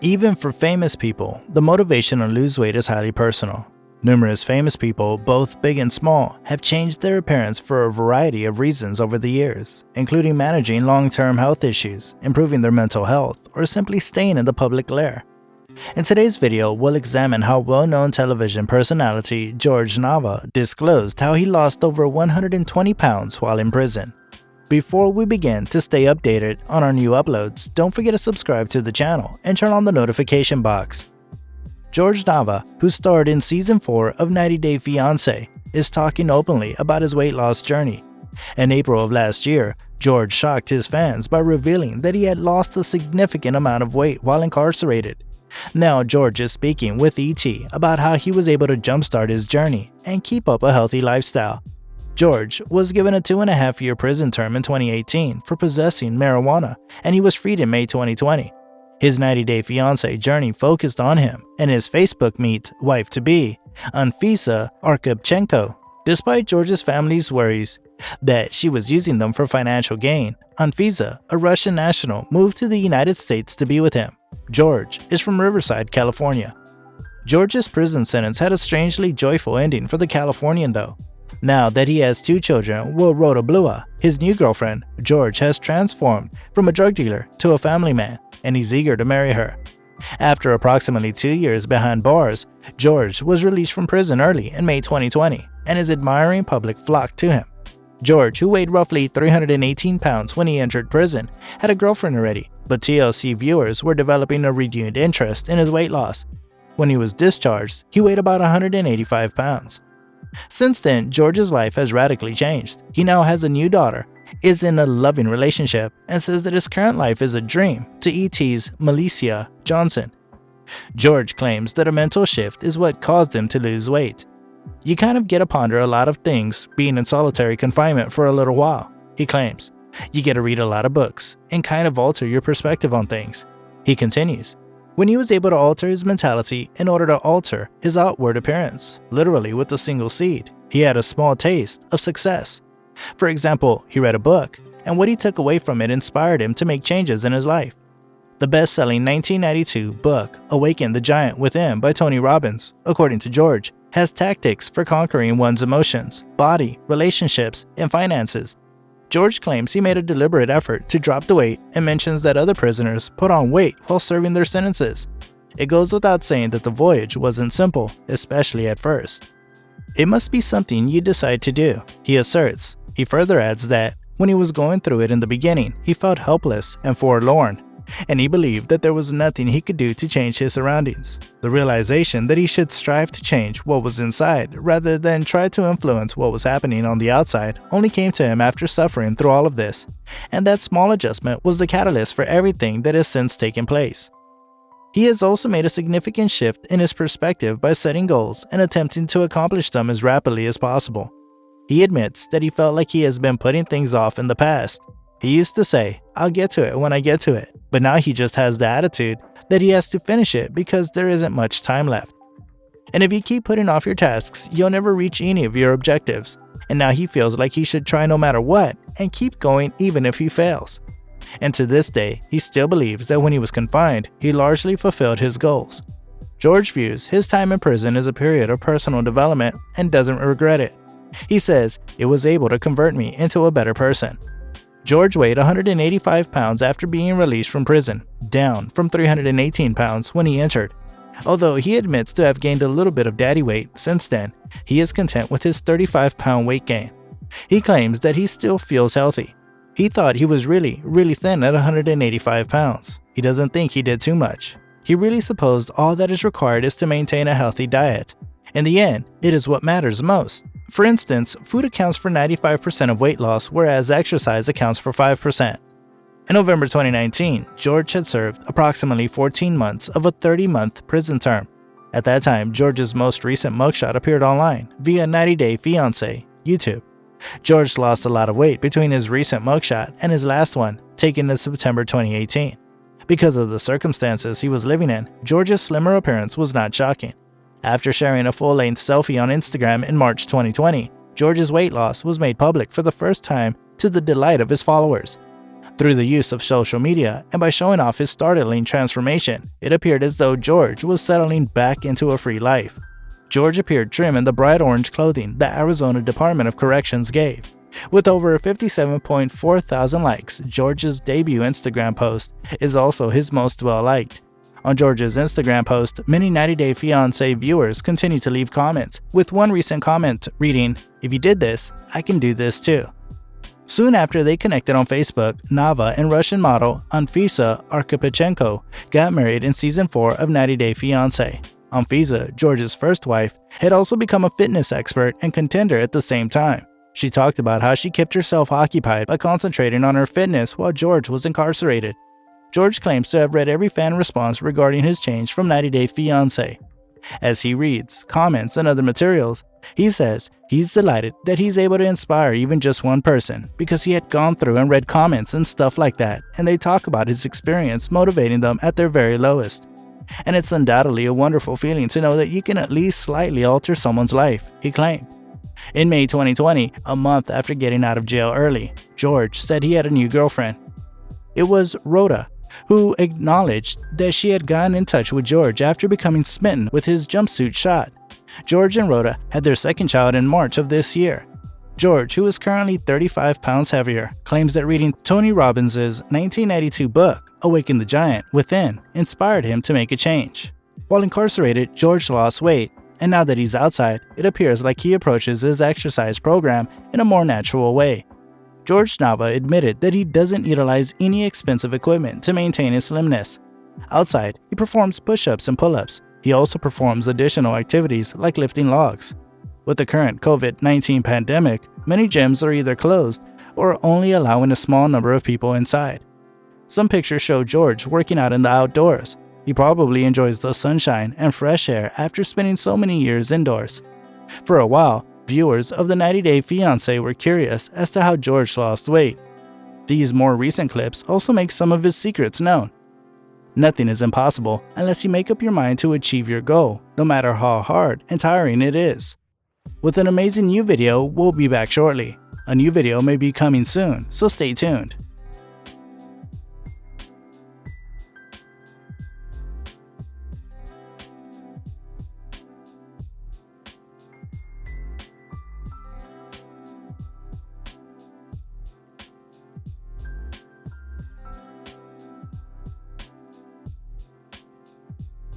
Even for famous people, the motivation to lose weight is highly personal. Numerous famous people, both big and small, have changed their appearance for a variety of reasons over the years, including managing long-term health issues, improving their mental health, or simply staying in the public glare. In today's video, we'll examine how well-known television personality Jorge Nava disclosed how he lost over 120 pounds while in prison. Before we begin, to stay updated on our new uploads, don't forget to subscribe to the channel and turn on the notification box. Jorge Nava, who starred in Season 4 of 90 Day Fiancé, is talking openly about his weight loss journey. In April of last year, Jorge shocked his fans by revealing that he had lost a significant amount of weight while incarcerated. Now Jorge is speaking with ET about how he was able to jumpstart his journey and keep up a healthy lifestyle. Jorge was given a 2.5-year prison term in 2018 for possessing marijuana, and he was freed in May 2020. His 90-day fiancé journey focused on him and his Facebook meet wife-to-be, Anfisa Arkabchenko. Despite Jorge's family's worries that she was using them for financial gain, Anfisa, a Russian national, moved to the United States to be with him. Jorge is from Riverside, California. Jorge's prison sentence had a strangely joyful ending for the Californian though. Now that he has 2 children with Rhoda Blua, his new girlfriend, Jorge has transformed from a drug dealer to a family man, and he's eager to marry her. After approximately 2 years behind bars, Jorge was released from prison early in May 2020, and his admiring public flocked to him. Jorge, who weighed roughly 318 pounds when he entered prison, had a girlfriend already, but TLC viewers were developing a renewed interest in his weight loss. When he was discharged, he weighed about 185 pounds. Since then, Jorge's life has radically changed. He now has a new daughter, is in a loving relationship, and says that his current life is a dream to ET's Melissa Johnson. Jorge claims that a mental shift is what caused him to lose weight. You kind of get to ponder a lot of things being in solitary confinement for a little while, he claims. You get to read a lot of books and kind of alter your perspective on things. He continues. When he was able to alter his mentality in order to alter his outward appearance, literally with a single seed, he had a small taste of success. For example, he read a book, and what he took away from it inspired him to make changes in his life. The best-selling 1992 book, Awaken the Giant Within by Tony Robbins, according to Jorge, has tactics for conquering one's emotions, body, relationships, and finances. Jorge claims he made a deliberate effort to drop the weight and mentions that other prisoners put on weight while serving their sentences. It goes without saying that the voyage wasn't simple, especially at first. It must be something you decide to do, he asserts. He further adds that, when he was going through it in the beginning, he felt helpless and forlorn, and he believed that there was nothing he could do to change his surroundings. The realization that he should strive to change what was inside rather than try to influence what was happening on the outside only came to him after suffering through all of this, and that small adjustment was the catalyst for everything that has since taken place. He has also made a significant shift in his perspective by setting goals and attempting to accomplish them as rapidly as possible. He admits that he felt like he has been putting things off in the past. He used to say, "I'll get to it when I get to it," but now he just has the attitude that he has to finish it because there isn't much time left. And if you keep putting off your tasks, you'll never reach any of your objectives. And now he feels like he should try no matter what and keep going even if he fails. And to this day, he still believes that when he was confined, he largely fulfilled his goals. Jorge views his time in prison as a period of personal development and doesn't regret it. He says, "It was able to convert me into a better person." Jorge weighed 185 pounds after being released from prison, down from 318 pounds when he entered. Although he admits to have gained a little bit of daddy weight since then, he is content with his 35-pound weight gain. He claims that he still feels healthy. He thought he was really thin at 185 pounds. He doesn't think he did too much. He really supposed all that is required is to maintain a healthy diet. In the end, it is what matters most. For instance, food accounts for 95% of weight loss, whereas exercise accounts for 5%. In November 2019, Jorge had served approximately 14 months of a 30-month prison term. At that time, Jorge's most recent mugshot appeared online via 90 Day Fiancé, YouTube. Jorge lost a lot of weight between his recent mugshot and his last one, taken in September 2018. Because of the circumstances he was living in, Jorge's slimmer appearance was not shocking. After sharing a full-length selfie on Instagram in March 2020, Jorge's weight loss was made public for the first time to the delight of his followers. Through the use of social media and by showing off his startling transformation, it appeared as though George was settling back into a free life. George appeared trim in the bright orange clothing the Arizona Department of Corrections gave. With over 57.4 thousand likes, George's debut Instagram post is also his most well-liked. On George's Instagram post, many 90 Day Fiancé viewers continue to leave comments, with one recent comment reading, "If you did this, I can do this too." Soon after they connected on Facebook, Nava and Russian model Anfisa Arkhipchenko got married in season 4 of 90 Day Fiancé. Anfisa, George's first wife, had also become a fitness expert and contender at the same time. She talked about how she kept herself occupied by concentrating on her fitness while George was incarcerated. George claims to have read every fan response regarding his change from 90 Day Fiancé. As he reads, comments, and other materials, he says he's delighted that he's able to inspire even just one person because he had gone through and read comments and stuff like that, and they talk about his experience motivating them at their very lowest. And it's undoubtedly a wonderful feeling to know that you can at least slightly alter someone's life, he claimed. In May 2020, a month after getting out of jail early, George said he had a new girlfriend. It was Rhoda, who acknowledged that she had gotten in touch with George after becoming smitten with his jumpsuit shot. George and Rhoda had their second child in March of this year. George, who is currently 35 pounds heavier, claims that reading Tony Robbins' 1992 book, Awaken the Giant Within, inspired him to make a change. While incarcerated, George lost weight, and now that he's outside, it appears like he approaches his exercise program in a more natural way. Jorge Nava admitted that he doesn't utilize any expensive equipment to maintain his slimness. Outside, he performs push-ups and pull-ups. He also performs additional activities like lifting logs. With the current COVID-19 pandemic, many gyms are either closed or only allowing a small number of people inside. Some pictures show George working out in the outdoors. He probably enjoys the sunshine and fresh air after spending so many years indoors. For a while, viewers of the 90 Day Fiancé were curious as to how George lost weight. These more recent clips also make some of his secrets known. Nothing is impossible unless you make up your mind to achieve your goal, no matter how hard and tiring it is. With an amazing new video, we'll be back shortly. A new video may be coming soon, so stay tuned.